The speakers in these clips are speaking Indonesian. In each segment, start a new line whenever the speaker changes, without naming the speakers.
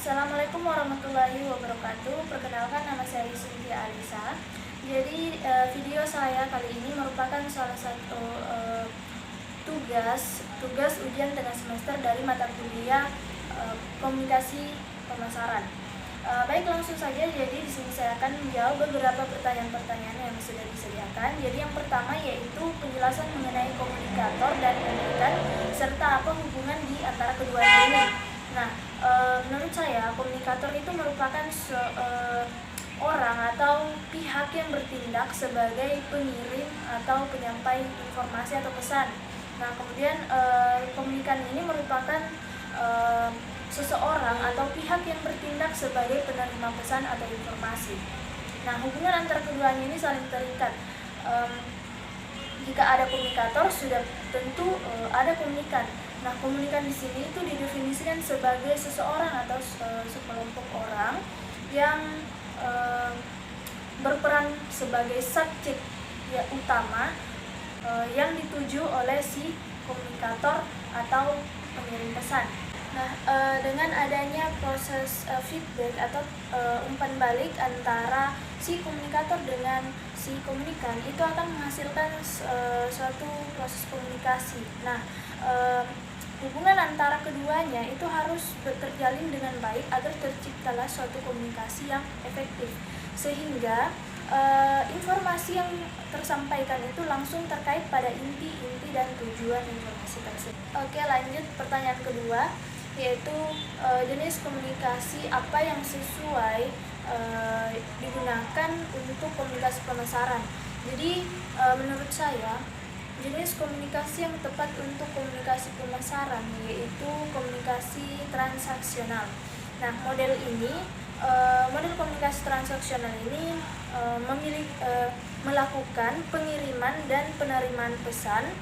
Assalamualaikum warahmatullahi wabarakatuh. Perkenalkan, nama saya Cynthia Alisa. Jadi video saya kali ini merupakan salah satu tugas ujian tengah semester dari mata kuliah komunikasi pemasaran. Baik, langsung saja. Jadi di sini saya akan menjawab beberapa pertanyaan-pertanyaan yang sudah disediakan. Jadi yang pertama yaitu penjelasan mengenai komunikator dan komunikan serta apa hubungan di antara keduanya ini. Nah, menurut saya komunikator itu merupakan orang atau pihak yang bertindak sebagai pengirim atau penyampai informasi atau pesan. Nah, kemudian komunikan ini merupakan seseorang atau pihak yang bertindak sebagai penerima pesan atau informasi. Nah, hubungan antara keduanya ini saling terikat. Jika ada komunikator, sudah tentu ada komunikan. Nah, komunikan di sini itu didefinisikan sebagai seseorang atau sekelompok orang yang berperan sebagai subjek ya, utama yang dituju oleh si komunikator atau pengirim pesan. Nah, dengan adanya proses feedback atau umpan balik antara si komunikator dengan si komunikan, itu akan menghasilkan suatu proses komunikasi. Nah, hubungan antara keduanya itu harus terjalin dengan baik agar terciptalah suatu komunikasi yang efektif, sehingga informasi yang tersampaikan itu langsung terkait pada inti-inti dan tujuan informasi tersebut. Oke, lanjut pertanyaan kedua, yaitu jenis komunikasi apa yang sesuai digunakan untuk komunikasi pemasaran. Jadi menurut saya jenis komunikasi yang tepat untuk komunikasi pemasaran yaitu komunikasi transaksional. Nah, model komunikasi transaksional ini melakukan pengiriman dan penerimaan pesan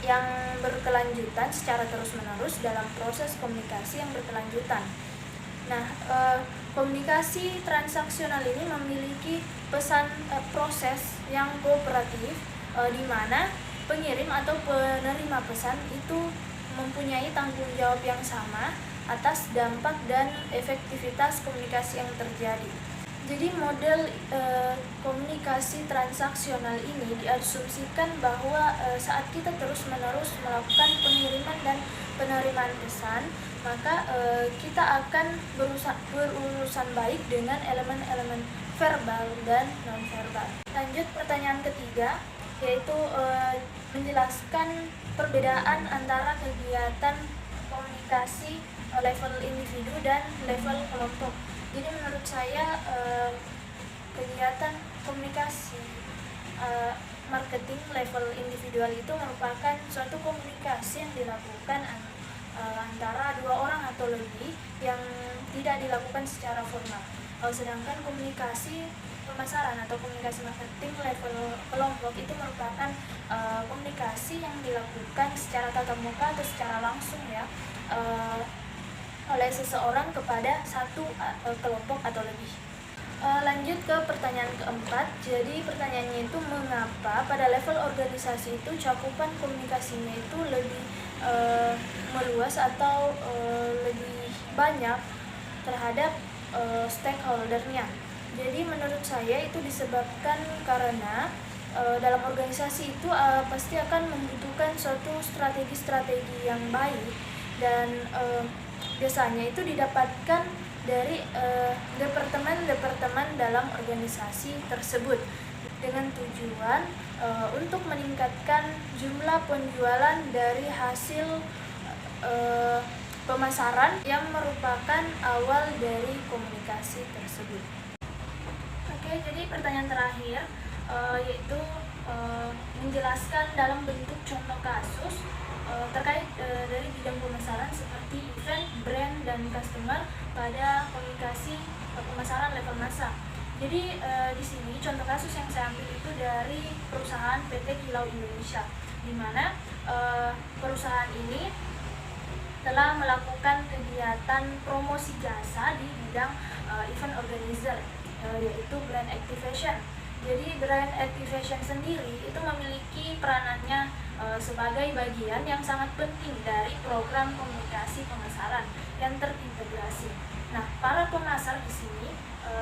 yang berkelanjutan secara terus-menerus dalam proses komunikasi yang berkelanjutan. Nah, komunikasi transaksional ini memiliki proses yang kooperatif, di mana pengirim atau penerima pesan itu mempunyai tanggung jawab yang sama atas dampak dan efektivitas komunikasi yang terjadi. Jadi model komunikasi transaksional ini diasumsikan bahwa saat kita terus-menerus melakukan pengiriman dan penerimaan pesan, maka kita akan berurusan baik dengan elemen-elemen verbal dan non-verbal. Lanjut pertanyaan ketiga, yaitu menjelaskan perbedaan antara kegiatan komunikasi level individu dan level kelompok. Jadi menurut saya kegiatan komunikasi marketing level individual itu merupakan suatu komunikasi yang dilakukan antara dua orang atau lebih yang tidak dilakukan secara formal. Sedangkan komunikasi pemasaran atau komunikasi marketing level kelompok itu merupakan komunikasi yang dilakukan secara tatap muka atau secara langsung ya, oleh seseorang kepada satu kelompok atau lebih. Lanjut ke pertanyaan keempat. Jadi pertanyaannya itu, mengapa pada level organisasi itu cakupan komunikasinya itu lebih meluas atau lebih banyak terhadap stakeholdernya. Jadi menurut saya itu disebabkan karena dalam organisasi itu pasti akan membutuhkan suatu strategi-strategi yang baik, dan biasanya itu didapatkan dari departemen-departemen dalam organisasi tersebut dengan tujuan untuk meningkatkan jumlah penjualan dari hasil pemasaran yang merupakan awal dari komunikasi tersebut. Oke, jadi pertanyaan terakhir yaitu menjelaskan dalam bentuk contoh kasus terkait dari bidang pemasaran seperti event, brand, dan customer pada komunikasi pemasaran level massa. Jadi di sini contoh kasus yang saya ambil itu dari perusahaan PT Kilau Indonesia, di mana perusahaan ini telah melakukan kegiatan promosi jasa di bidang event organizer, yaitu brand activation. Jadi brand activation sendiri itu memiliki peranannya sebagai bagian yang sangat penting dari program komunikasi pemasaran yang terintegrasi organisasi. Nah, para pemasar di sini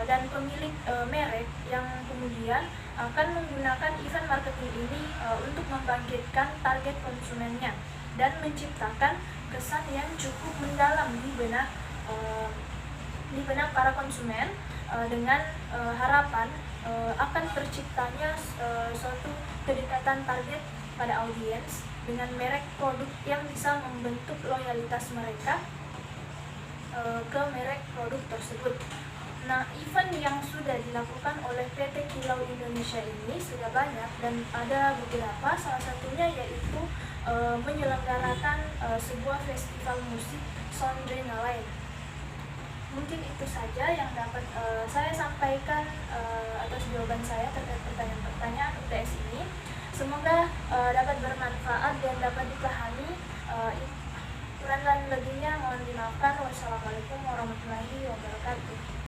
dan pemilik merek yang kemudian akan menggunakan event marketing ini untuk membangkitkan target konsumennya dan menciptakan kesan yang cukup mendalam di benak para konsumen dengan harapan akan terciptanya suatu kedekatan target pada audiens dengan merek produk yang bisa membentuk loyalitas mereka ke merek produk tersebut. Nah, event yang sudah dilakukan oleh PT Kilau Indonesia ini sudah banyak dan ada beberapa, salah satunya yaitu menyelenggarakan sebuah festival musik Sondrena lain. Mungkin itu saja yang dapat saya sampaikan atas jawaban saya terkait pertanyaan-pertanyaan UTS ini. Semoga dapat bermanfaat dan dapat dipahami. Kurang dan lebihnya mohon dimaafkan. Wassalamualaikum warahmatullahi wabarakatuh.